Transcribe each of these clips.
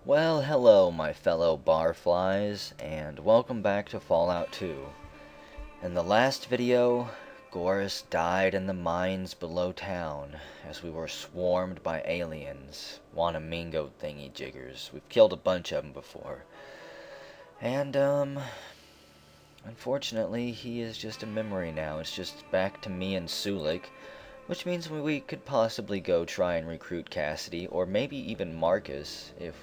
Well, hello, my fellow barflies, and welcome back to Fallout 2. In the last video, Gorris died in the mines below town as we were swarmed by aliens, Wanamingo thingy-jiggers. We've killed a bunch of them before. And, unfortunately, he is just a memory now. It's just back to me and Sulik, which means we could possibly go try and recruit Cassidy, or maybe even Marcus, if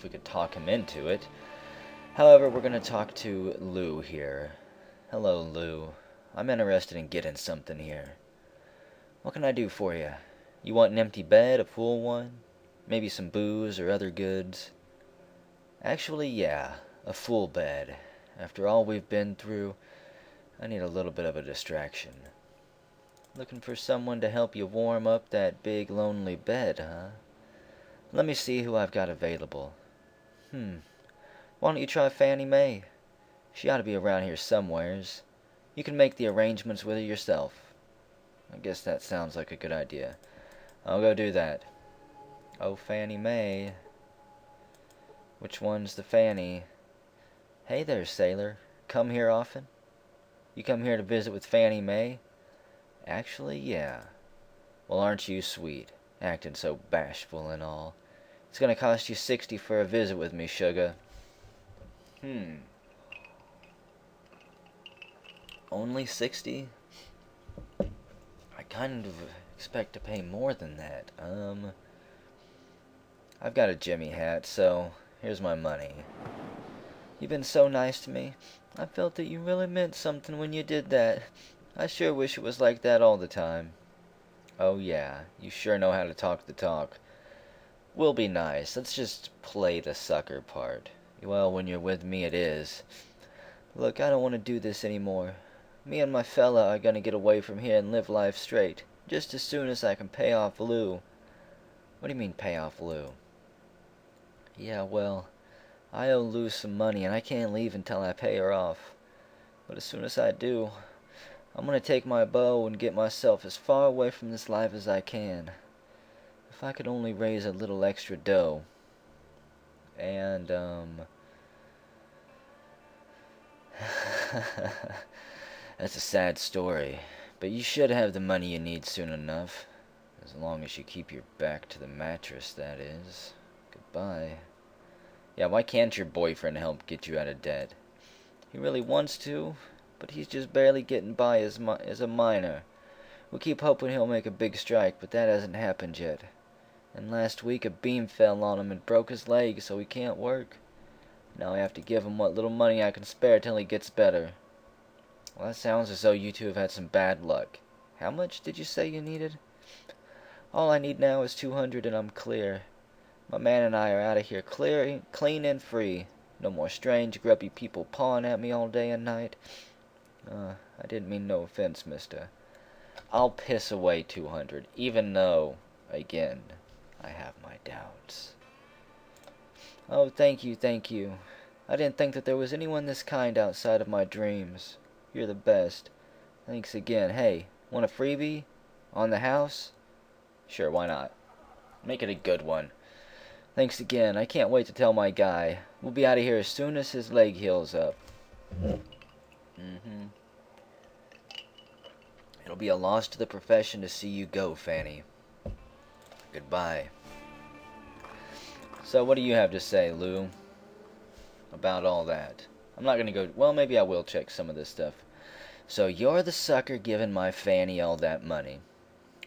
we could talk him into it. However, we're going to talk to Lou here. Hello, Lou. I'm interested in getting something here. What can I do for you? You want an empty bed, a full one? Maybe some booze or other goods? Actually, yeah, a full bed. After all we've been through, I need a little bit of a distraction. Looking for someone to help you warm up that big lonely bed, huh? Let me see who I've got available. Why don't you try Fanny May? She ought to be around here somewheres. You can make the arrangements with her yourself. I guess that sounds like a good idea. I'll go do that. Oh, Fanny May. Which one's the Fanny? Hey there, sailor. Come here often? You come here to visit with Fanny May? Actually, yeah. Well, aren't you sweet, acting so bashful and all. It's gonna cost you 60 for a visit with me, sugar. Only 60? I kind of expect to pay more than that. I've got a Jimmy hat, so here's my money. You've been so nice to me. I felt that you really meant something when you did that. I sure wish it was like that all the time. Oh yeah, you sure know how to talk the talk. We'll be nice. Let's just play the sucker part. Well, when you're with me, it is. Look, I don't want to do this anymore. Me and my fella are gonna get away from here and live life straight, just as soon as I can pay off Lou. What do you mean, pay off Lou? Yeah, well, I owe Lou some money, and I can't leave until I pay her off. But as soon as I do, I'm gonna take my bow and get myself as far away from this life as I can. If I could only raise a little extra dough. And, that's a sad story, but you should have the money you need soon enough. As long as you keep your back to the mattress, that is. Goodbye. Yeah, why can't your boyfriend help get you out of debt? He really wants to, but he's just barely getting by as a miner. We keep hoping he'll make a big strike, but that hasn't happened yet. And last week a beam fell on him and broke his leg, so he can't work. Now I have to give him what little money I can spare till he gets better. Well, that sounds as though you two have had some bad luck. How much did you say you needed? All I need now is 200 and I'm clear. My man and I are out of here clean and free. No more strange, grubby people pawing at me all day and night. I didn't mean no offense, mister. I'll piss away 200, even though, again, I have my doubts. Oh, thank you, thank you. I didn't think that there was anyone this kind outside of my dreams. You're the best. Thanks again. Hey, want a freebie? On the house? Sure, why not? Make it a good one. Thanks again. I can't wait to tell my guy. We'll be out of here as soon as his leg heals up. It'll be a loss to the profession to see you go, Fanny. Goodbye. So what do you have to say, Lou, about all that? I'm not gonna go... Well, maybe I will check some of this stuff. So you're the sucker giving my Fanny all that money.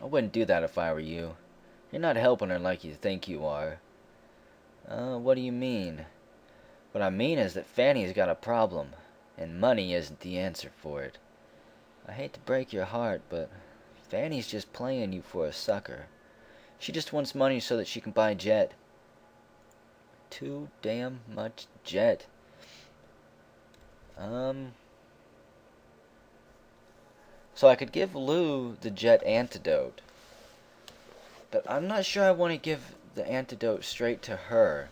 I wouldn't do that if I were you. You're not helping her like you think you are. What do you mean? What I mean is that Fanny's got a problem, and money isn't the answer for it. I hate to break your heart, but Fanny's just playing you for a sucker. She just wants money so that she can buy Jet. Too damn much Jet. So I could give Lou the Jet antidote, but I'm not sure I want to give the antidote straight to her.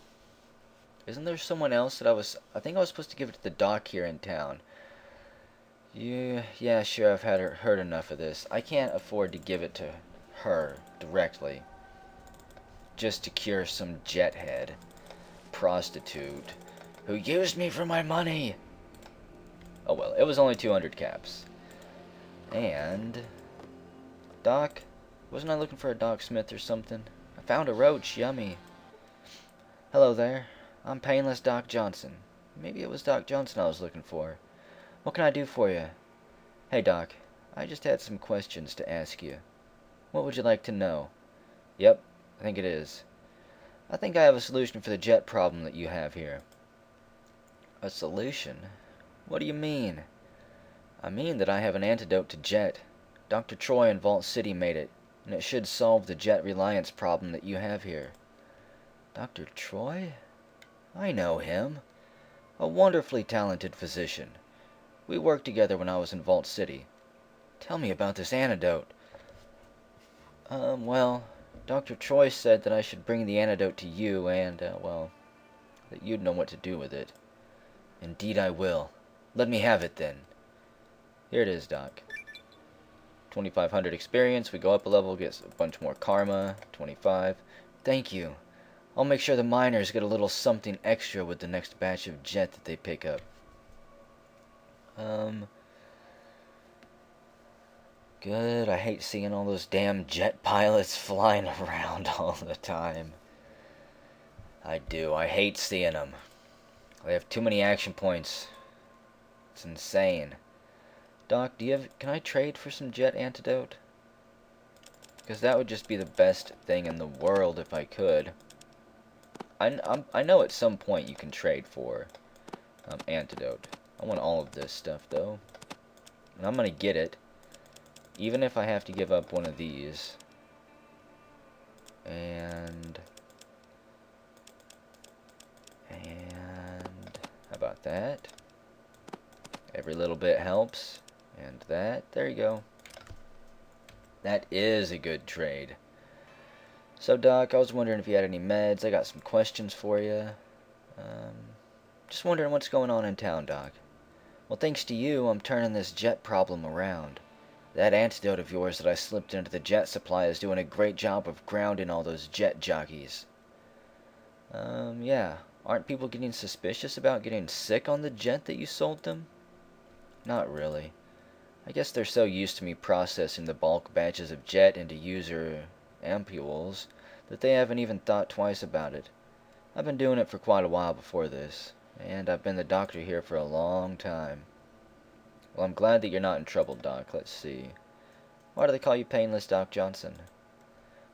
Isn't there someone else that I think I was supposed to give it to the doc here in town. Yeah, sure, I've heard enough of this. I can't afford to give it to her directly. just to cure some jethead prostitute who used me for my money. Oh well, it was only 200 caps. And... Doc? Wasn't I looking for a Doc Smith or something? I found a roach, yummy. Hello there. I'm Painless Doc Johnson. Maybe it was Doc Johnson I was looking for. What can I do for you? Hey Doc, I just had some questions to ask you. What would you like to know? Yep, I think it is. I think I have a solution for the jet problem that you have here. A solution? What do you mean? I mean that I have an antidote to jet. Dr. Troy in Vault City made it, and it should solve the jet reliance problem that you have here. Dr. Troy? I know him. A wonderfully talented physician. We worked together when I was in Vault City. Tell me about this antidote. Well, Dr. Troy said that I should bring the antidote to you and, well, that you'd know what to do with it. Indeed I will. Let me have it then. Here it is, Doc. 2,500 experience. We go up a level, get a bunch more karma. 25. Thank you. I'll make sure the miners get a little something extra with the next batch of jet that they pick up. Good. I hate seeing all those damn jet pilots flying around all the time. I do. I hate seeing them. They have too many action points. It's insane. Doc, can I trade for some jet antidote? Because that would just be the best thing in the world if I could. I know at some point you can trade for antidote. I want all of this stuff though. And I'm gonna get it. Even if I have to give up one of these. And how about that? Every little bit helps. And that, there you go. That is a good trade. So Doc, I was wondering if you had any meds. I got some questions for you. Just wondering what's going on in town, Doc. Well, thanks to you, I'm turning this jet problem around. That antidote of yours that I slipped into the jet supply is doing a great job of grounding all those jet jockeys. Yeah. Aren't people getting suspicious about getting sick on the jet that you sold them? Not really. I guess they're so used to me processing the bulk batches of jet into user ampules that they haven't even thought twice about it. I've been doing it for quite a while before this, and I've been the doctor here for a long time. Well, I'm glad that you're not in trouble, Doc. Let's see. Why do they call you Painless Doc Johnson?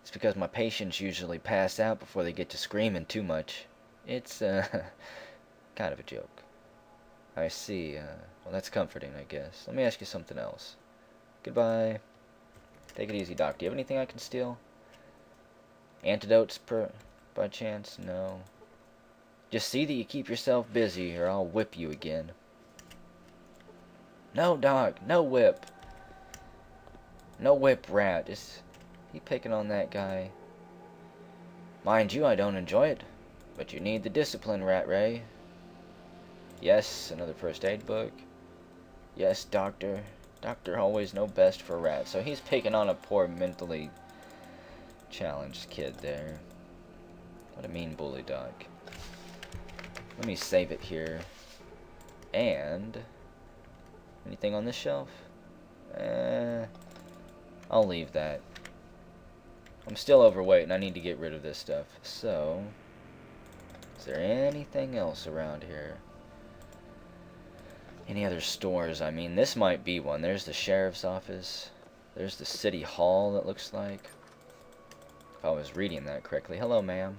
It's because my patients usually pass out before they get to screaming too much. It's, kind of a joke. I see. Well, that's comforting, I guess. Let me ask you something else. Goodbye. Take it easy, Doc. Do you have anything I can steal? Antidotes, by chance? No. Just see that you keep yourself busy, or I'll whip you again. No, Doc. No whip. No whip, rat. Is he picking on that guy? Mind you, I don't enjoy it. But you need the discipline, Rat Ray. Yes, another first aid book. Yes, doctor. Doctor always know best for rats. So he's picking on a poor mentally challenged kid there. What a mean bully, Doc. Let me save it here. And anything on this shelf? I'll leave that. I'm still overweight and I need to get rid of this stuff. So, is there anything else around here? Any other stores? I mean, this might be one. There's the sheriff's office. There's the city hall, it looks like. If I was reading that correctly. Hello, ma'am.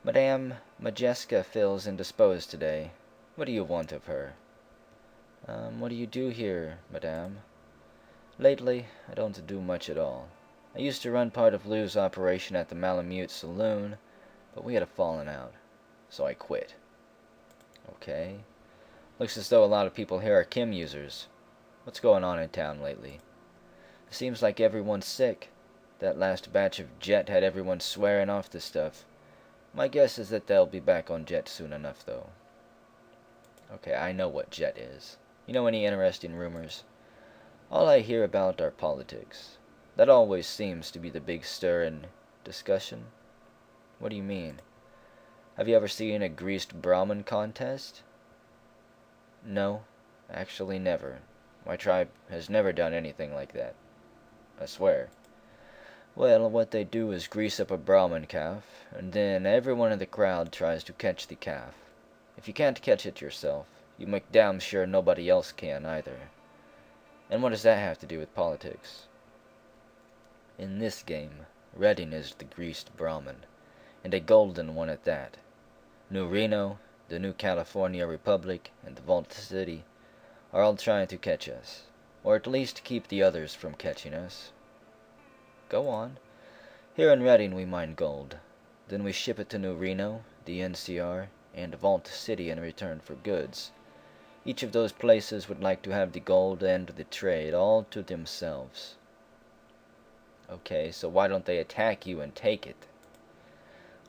Madame Majeska feels indisposed today. What do you want of her? What do you do here, madame? Lately, I don't do much at all. I used to run part of Lou's operation at the Malamute Saloon, but we had a falling out, so I quit. Okay. Looks as though a lot of people here are Kim users. What's going on in town lately? It seems like everyone's sick. That last batch of jet had everyone swearing off the stuff. My guess is that they'll be back on jet soon enough, though. Okay, I know what jet is. You know any interesting rumors? All I hear about are politics. That always seems to be the big stir in discussion. What do you mean? Have you ever seen a greased Brahmin contest? No, actually never. My tribe has never done anything like that. I swear. Well, what they do is grease up a Brahmin calf, and then everyone in the crowd tries to catch the calf. If you can't catch it yourself, you make damn sure nobody else can either. And what does that have to do with politics? In this game, Redding is the greased Brahmin, and a golden one at that. New Reno, the New California Republic, and the Vault City are all trying to catch us, or at least keep the others from catching us. Go on. Here in Redding we mine gold. Then we ship it to New Reno, the NCR, and Vault City in return for goods. Each of those places would like to have the gold and the trade all to themselves. Okay, so why don't they attack you and take it?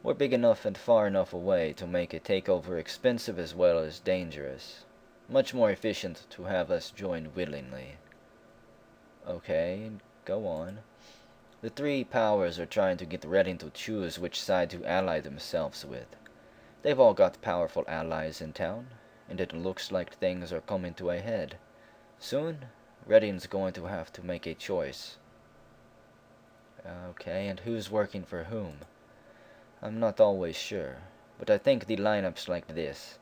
We're big enough and far enough away to make a takeover expensive as well as dangerous. Much more efficient to have us join willingly. Okay, go on. The three powers are trying to get Redding to choose which side to ally themselves with. They've all got powerful allies in town, and it looks like things are coming to a head. Soon, Redding's going to have to make a choice. Okay, and who's working for whom? I'm not always sure, but I think the lineup's like this.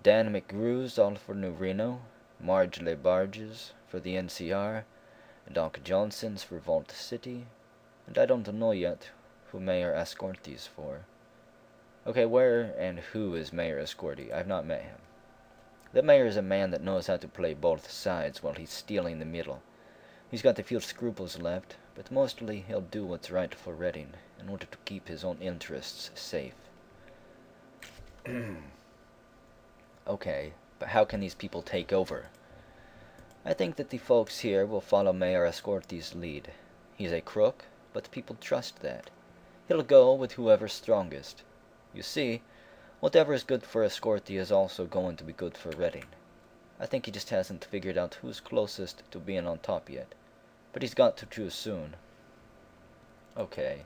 Dan McGrew's all for New Reno, Marge LeBarges for the NCR, and Doc Johnson's for Vault City, and I don't know yet who Mayor Escorti's for. Okay, where and who is Mayor Escorti? I've not met him. The mayor is a man that knows how to play both sides while he's stealing the middle. He's got a few scruples left, but mostly he'll do what's right for Redding in order to keep his own interests safe. Okay, but how can these people take over? I think that the folks here will follow Mayor Escorti's lead. He's a crook, but people trust that. He'll go with whoever's strongest. You see, whatever is good for Escorti is also going to be good for Redding. I think he just hasn't figured out who's closest to being on top yet. But he's got to choose soon. Okay.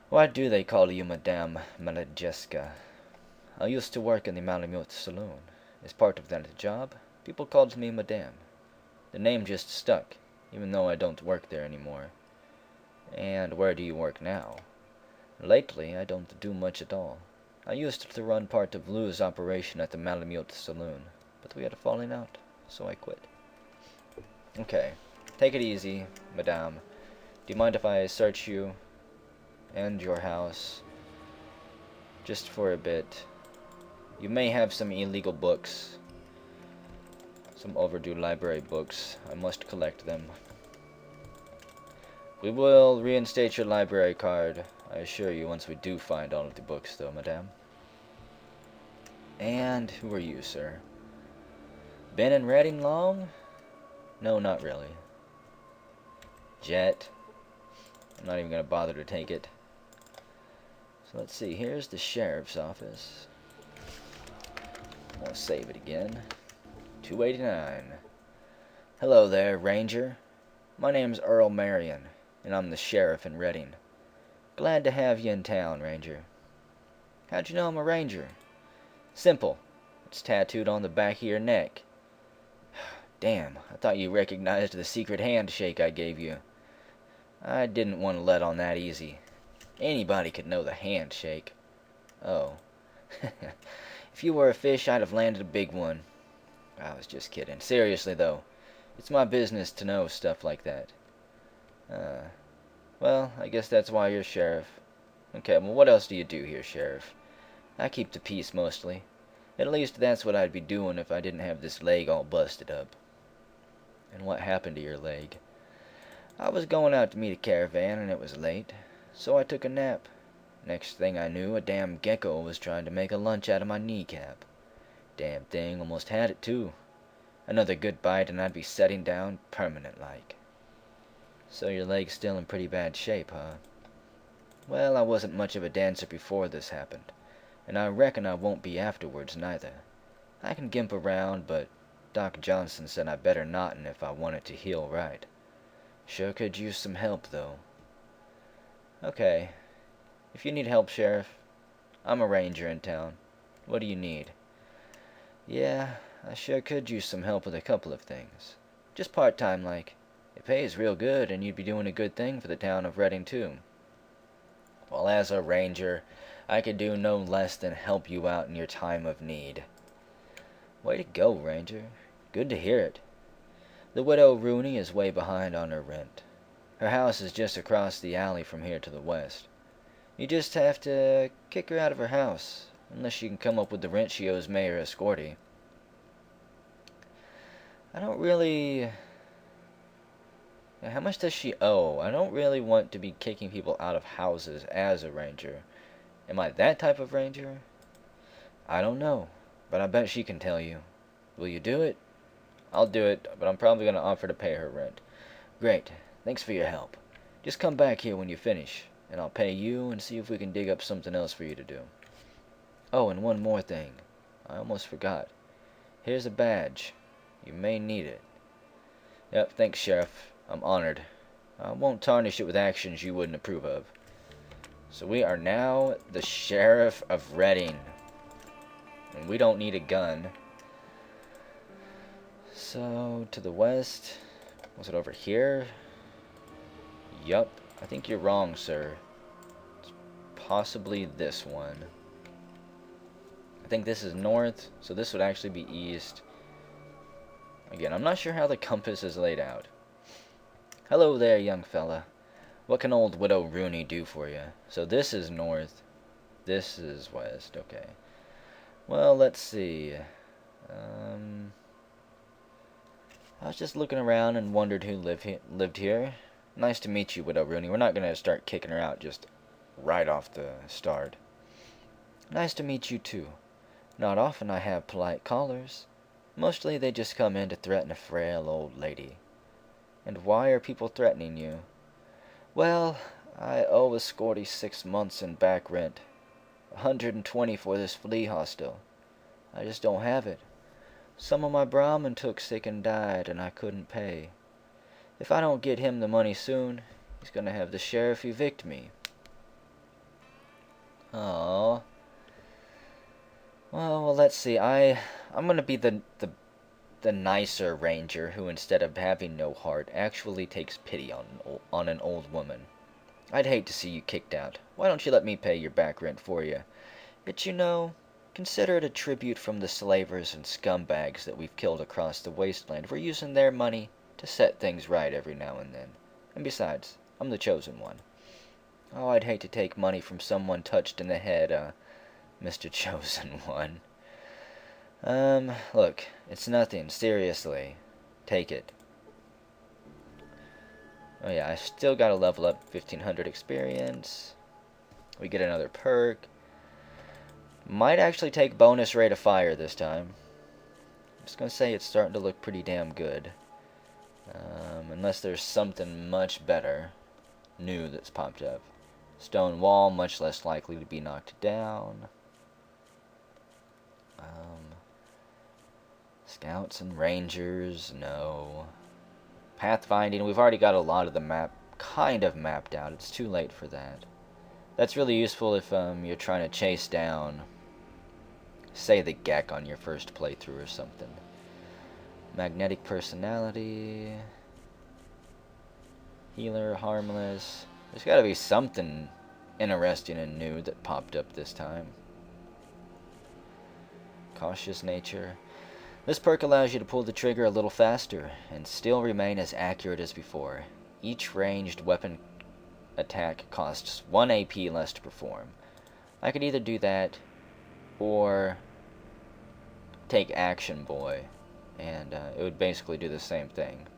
Why do they call you Madame Malajeska? I used to work in the Malamute Saloon. As part of that job, people called me Madame. The name just stuck, even though I don't work there anymore. And where do you work now? Lately, I don't do much at all. I used to run part of Lou's operation at the Malamute Saloon, but we had a falling out, so I quit. Okay, take it easy, Madame. Do you mind if I search you and your house just for a bit? You may have some illegal books, some overdue library books. I must collect them. We will reinstate your library card, I assure you, once we do find all of the books, though, Madame. And who are you, sir? Been in Redding long? No, not really. Jet. I'm not even going to bother to take it. So let's see, here's the sheriff's office. I'm going to save it again. 289. Hello there, Ranger. My name's Earl Marion, and I'm the sheriff in Redding. Glad to have you in town, Ranger. How'd you know I'm a ranger? Simple. It's tattooed on the back of your neck. Damn, I thought you recognized the secret handshake I gave you. I didn't want to let on that easy. Anybody could know the handshake. Oh. If you were a fish, I'd have landed a big one. I was just kidding. Seriously, though, it's my business to know stuff like that. Well, I guess that's why you're sheriff. Okay, well, what else do you do here, sheriff? I keep the peace, mostly. At least that's what I'd be doing if I didn't have this leg all busted up. And what happened to your leg? I was going out to meet a caravan, and it was late, so I took a nap. Next thing I knew, a damn gecko was trying to make a lunch out of my kneecap. Damn thing almost had it, too. Another good bite, and I'd be setting down permanent-like. So your leg's still in pretty bad shape, huh? Well, I wasn't much of a dancer before this happened, and I reckon I won't be afterwards, neither. I can gimp around, but Doc Johnson said I better not'n if I want it to heal right. Sure could use some help, though. Okay. If you need help, Sheriff, I'm a ranger in town. What do you need? Yeah, I sure could use some help with a couple of things. Just part-time, like. It pays real good, and you'd be doing a good thing for the town of Reading, too. Well, as a ranger, I could do no less than help you out in your time of need. Way to go, Ranger. Good to hear it. The widow Rooney is way behind on her rent. Her house is just across the alley from here to the west. You just have to kick her out of her house, unless she can come up with the rent she owes Mayor Escorti. I don't really... How much does she owe? I don't really want to be kicking people out of houses as a ranger. Am I that type of ranger? I don't know, but I bet she can tell you. Will you do it? I'll do it, but I'm probably going to offer to pay her rent. Great. Thanks for your help. Just come back here when you finish, and I'll pay you and see if we can dig up something else for you to do. Oh, and one more thing. I almost forgot. Here's a badge. You may need it. Yep, thanks, Sheriff. I'm honored. I won't tarnish it with actions you wouldn't approve of. So we are now the Sheriff of Reading. And we don't need a gun. So, to the west. Was it over here? Yup. I think you're wrong, sir. It's possibly this one. I think this is north, so this would actually be east. Again, I'm not sure how the compass is laid out. Hello there, young fella. What can old Widow Rooney do for you? So this is north. This is west. Okay. Well, let's see. I was just looking around and wondered who lived here. Nice to meet you, Widow Rooney. We're not going to start kicking her out just right off the start. Nice to meet you, too. Not often I have polite callers. Mostly they just come in to threaten a frail old lady. And why are people threatening you? Well, I owe Escorti 6 months in back rent. 120 for this flea hostel. I just don't have it. Some of my Brahmin took sick and died, and I couldn't pay. If I don't get him the money soon, he's gonna have the sheriff evict me. Aww. Well, let's see. I'm gonna be the nicer ranger who, instead of having no heart, actually takes pity on an old woman. I'd hate to see you kicked out. Why don't you let me pay your back rent for you? But consider it a tribute from the slavers and scumbags that we've killed across the wasteland. We're using their money to set things right every now and then. And besides, I'm the chosen one. Oh, I'd hate to take money from someone touched in the head, Mr. Chosen One. Look, it's nothing, seriously. Take it. Oh yeah, I still gotta level up 1500 experience. We get another perk. Might actually take bonus rate of fire this time. I'm just gonna say it's starting to look pretty damn good. Unless there's something much better, new that's popped up. Stone wall, much less likely to be knocked down. Scouts and rangers, no. Pathfinding, we've already got a lot of the map kind of mapped out. It's too late for that. That's really useful if you're trying to chase down, say, the Gek on your first playthrough or something. Magnetic personality. Healer, harmless. There's gotta be something interesting and new that popped up this time. Cautious nature. This perk allows you to pull the trigger a little faster and still remain as accurate as before. Each ranged weapon attack costs 1 AP less to perform. I could either do that or take Action Boy, and it would basically do the same thing.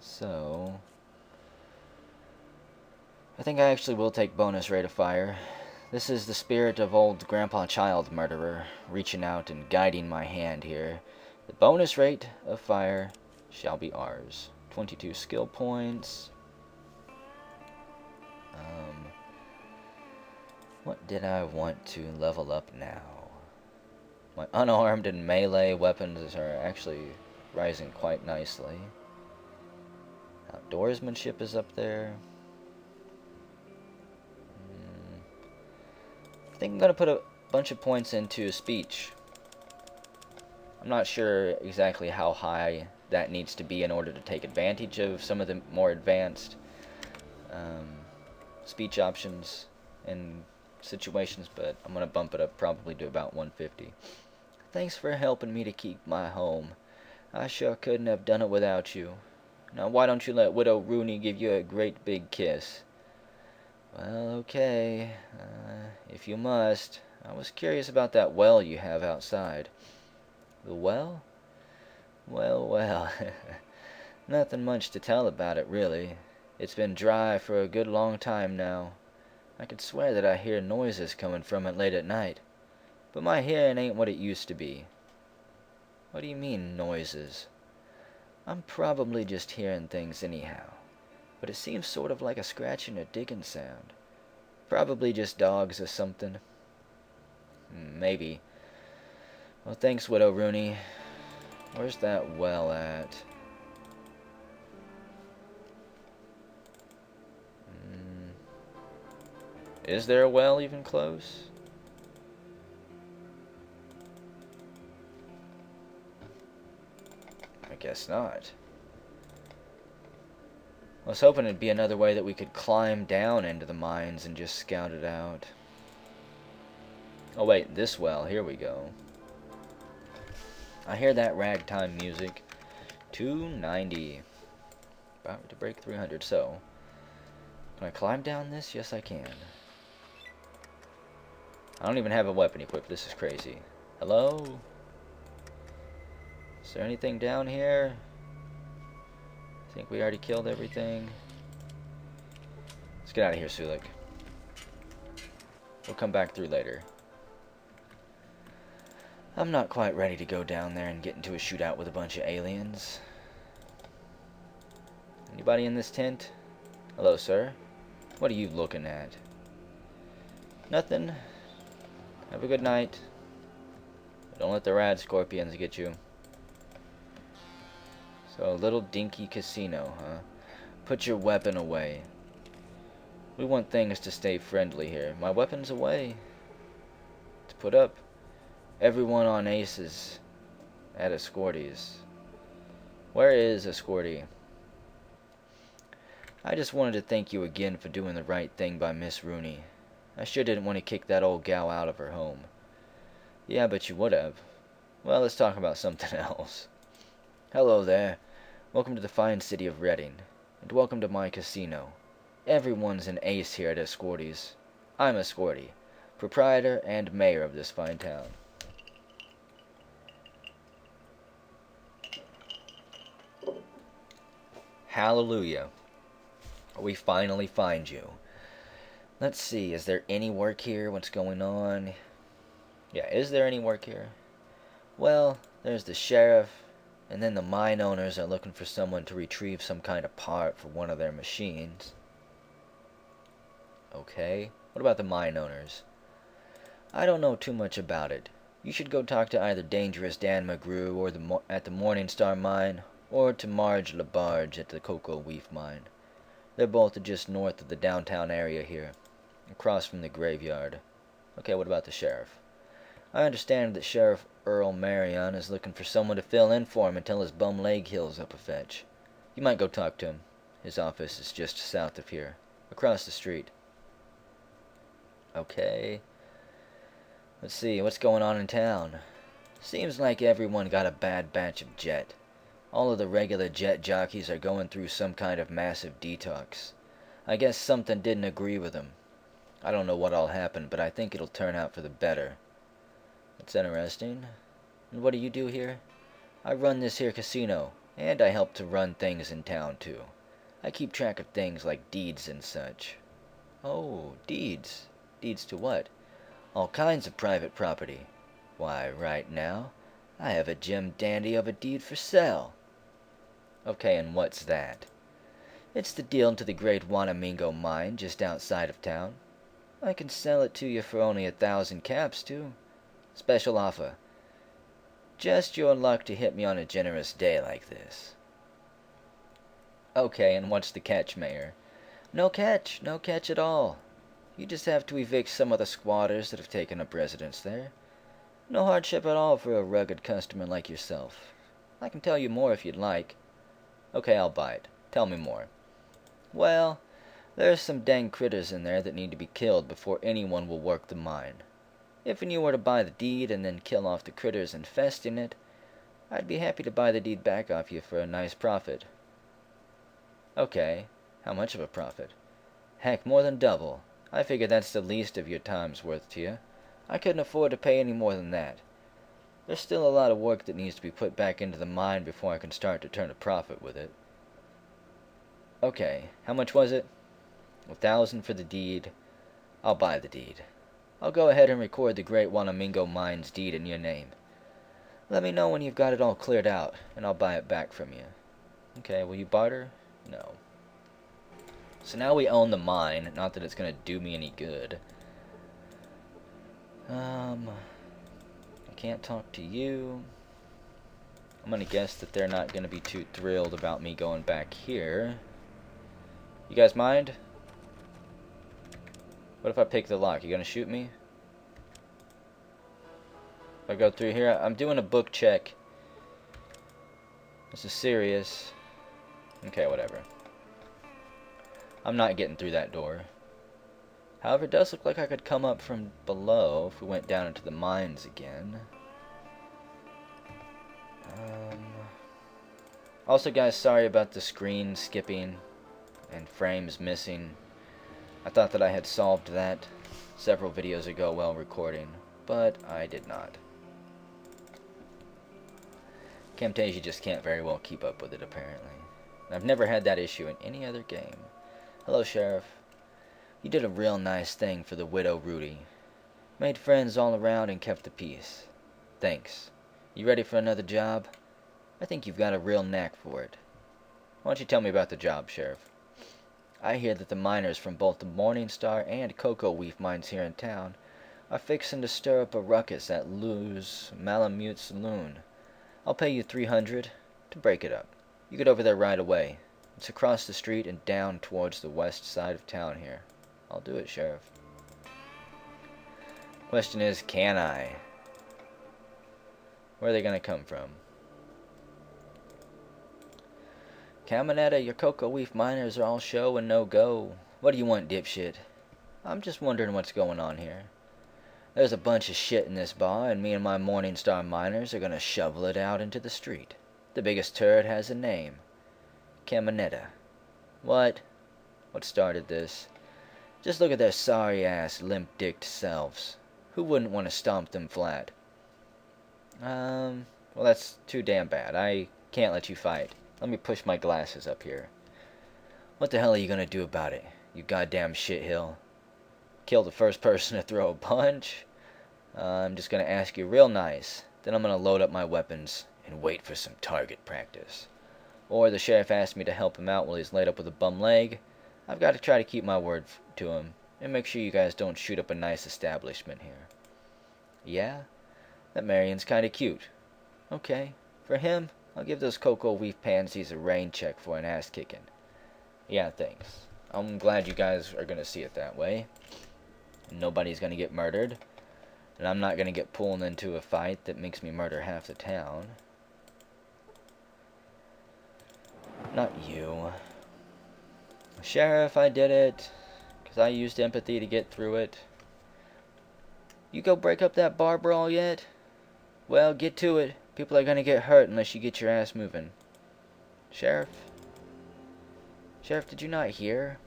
So, I think I actually will take bonus rate of fire. This is the spirit of old Grandpa Child Murderer reaching out and guiding my hand here. The bonus rate of fire shall be ours. 22 skill points. What did I want to level up now? My unarmed and melee weapons are actually rising quite nicely. Outdoorsmanship is up there. think I'm going to put a bunch of points into speech. I'm not sure exactly how high that needs to be in order to take advantage of some of the more advanced speech options and situations, but I'm going to bump it up probably to about 150. Thanks for helping me to keep my home. I sure couldn't have done it without you. Now why don't you let Widow Rooney give you a great big kiss? Well, okay, if you must. I was curious about that well you have outside. The well? Well, nothing much to tell about it, really. It's been dry for a good long time now. I could swear that I hear noises coming from it late at night. But my hearing ain't what it used to be. What do you mean, noises? I'm probably just hearing things anyhow. But it seems sort of like a scratching or digging sound. Probably just dogs or something. Maybe. Well, thanks, Widow Rooney. Where's that well at? Is there a well even close? I guess not. I was hoping it'd be another way that we could climb down into the mines and just scout it out. Oh wait, this well, here we go. I hear that ragtime music. 290. About to break 300, so. Can I climb down this? Yes, I can. I don't even have a weapon equipped. This is crazy. Hello? Is there anything down here? I think we already killed everything. Let's get out of here, Sulik. We'll come back through later. I'm not quite ready to go down there and get into a shootout with a bunch of aliens. Anybody in this tent? Hello, sir. What are you looking at? Nothing. Have a good night. Don't let the rad scorpions get you. So, a little dinky casino, huh? Put your weapon away. We want things to stay friendly here. My weapon's away. To put up. Everyone on Aces at Escorti's. Where is Escorti? I just wanted to thank you again for doing the right thing by Miss Rooney. I sure didn't want to kick that old gal out of her home. Yeah, but you would have. Well, let's talk about something else. Hello there. Welcome to the fine city of Reading, and welcome to my casino. Everyone's an ace here at Escorti's. I'm Escorti, proprietor and mayor of this fine town. Hallelujah. We finally find you. Let's see, is there any work here? What's going on? Yeah, is there any work here? Well, there's the sheriff, and then the mine owners are looking for someone to retrieve some kind of part for one of their machines. Okay, what about the mine owners? I don't know too much about it. You should go talk to either Dangerous Dan McGrew or at the Morning Star mine, or to Marge LaBarge at the Cocoa Weef mine. They're both just north of the downtown area here, across from the graveyard. Okay, what about the sheriff? I understand that Sheriff Earl Marion is looking for someone to fill in for him until his bum leg heals up a fetch. You might go talk to him. His office is just south of here, across the street. Okay. Let's see, what's going on in town? Seems like everyone got a bad batch of jet. All of the regular jet jockeys are going through some kind of massive detox. I guess something didn't agree with them. I don't know what all happened, but I think it'll turn out for the better. That's interesting. And what do you do here? I run this here casino, and I help to run things in town, too. I keep track of things like deeds and such. Oh, deeds. Deeds to what? All kinds of private property. Why, right now, I have a gem dandy of a deed for sale. Okay, and what's that? It's the deal to the Great Wanamingo mine just outside of town. I can sell it to you for only 1,000 caps, too. Special offer. Just your luck to hit me on a generous day like this. Okay, and what's the catch, Mayor? No catch at all. You just have to evict some of the squatters that have taken up residence there. No hardship at all for a rugged customer like yourself. I can tell you more if you'd like. Okay, I'll buy it. Tell me more. Well, there's some dang critters in there that need to be killed before anyone will work the mine. If you were to buy the deed and then kill off the critters infesting it, I'd be happy to buy the deed back off you for a nice profit. Okay, how much of a profit? Heck, more than double. I figure that's the least of your time's worth to you. I couldn't afford to pay any more than that. There's still a lot of work that needs to be put back into the mine before I can start to turn a profit with it. Okay, how much was it? 1,000 for the deed. I'll buy the deed. I'll go ahead and record the Great Wanamingo Mine's deed in your name. Let me know when you've got it all cleared out, and I'll buy it back from you. Okay, will you barter? No. So now we own the mine, not that it's going to do me any good. I can't talk to you. I'm going to guess that they're not going to be too thrilled about me going back here. You guys mind? What if I pick the lock? You going to shoot me? If I go through here, I'm doing a book check. This is serious. Okay, whatever. I'm not getting through that door. However, it does look like I could come up from below if we went down into the mines again. Also, guys, sorry about the screen skipping and frames missing. I thought that I had solved that several videos ago while recording, but I did not. Camtasia just can't very well keep up with it, apparently. And I've never had that issue in any other game. Hello, Sheriff. You did a real nice thing for the widow Rudy. Made friends all around and kept the peace. Thanks. You ready for another job? I think you've got a real knack for it. Why don't you tell me about the job, Sheriff? I hear that the miners from both the Morningstar and Cocoa Leaf mines here in town are fixing to stir up a ruckus at Lou's Malamute Saloon. I'll pay you $300 to break it up. You get over there right away. It's across the street and down towards the west side of town here. I'll do it, Sheriff. Question is, can I? Where are they going to come from? Caminetta, your cocoa leaf miners are all show and no go. What do you want, dipshit? I'm just wondering what's going on here. There's a bunch of shit in this bar, and me and my Morningstar miners are going to shovel it out into the street. The biggest turd has a name. Caminetta. What? What started this? Just look at their sorry-ass, limp-dicked selves. Who wouldn't want to stomp them flat? Well, that's too damn bad. I can't let you fight. Let me push my glasses up here. What the hell are you gonna do about it, you goddamn shithill? Kill the first person to throw a punch? I'm just gonna ask you real nice. Then I'm gonna load up my weapons and wait for some target practice. Or the sheriff asked me to help him out while he's laid up with a bum leg. I've got to try to keep my word to him and make sure you guys don't shoot up a nice establishment here. Yeah? That Marion's kinda cute. Okay. For him, I'll give those cocoa leaf pansies a rain check for an ass kicking. Yeah, thanks. I'm glad you guys are gonna see it that way. Nobody's gonna get murdered. And I'm not gonna get pulled into a fight that makes me murder half the town. Not you. Sheriff, I did it. 'Cause I used empathy to get through it. You go break up that bar brawl yet? Well, get to it. People are gonna get hurt unless you get your ass moving. Sheriff? Sheriff, did you not hear?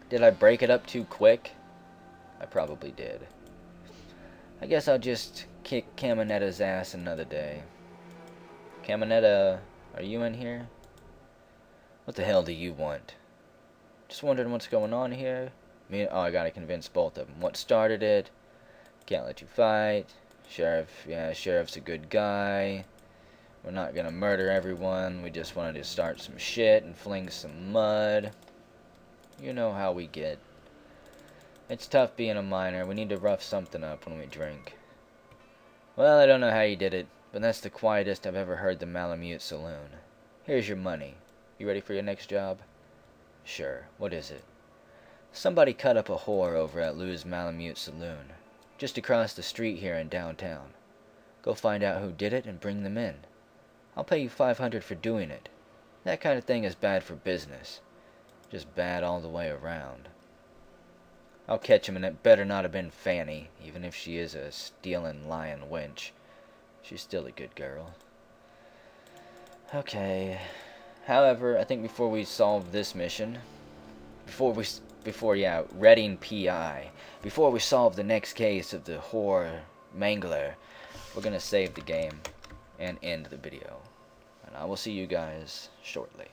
Did I break it up too quick? I probably did. I guess I'll just kick Caminetta's ass another day. Caminetta, are you in here? What the hell do you want? Just wondering what's going on here. I gotta convince both of them. What started it? Can't let you fight. Sheriff, yeah, Sheriff's a good guy. We're not gonna murder everyone. We just wanted to start some shit and fling some mud. You know how we get. It's tough being a miner. We need to rough something up when we drink. Well, I don't know how you did it, but that's the quietest I've ever heard the Malamute Saloon. Here's your money. You ready for your next job? Sure. What is it? Somebody cut up a whore over at Lou's Malamute Saloon, just across the street here in downtown. Go find out who did it and bring them in. I'll pay you $500 for doing it. That kind of thing is bad for business. Just bad all the way around. I'll catch him, and it better not have been Fanny, even if she is a stealing, lying wench. She's still a good girl. Okay. However, I think before we solve this mission, Redding PI, before we solve the next case of the whore mangler, we're gonna save the game and end the video. And I will see you guys shortly.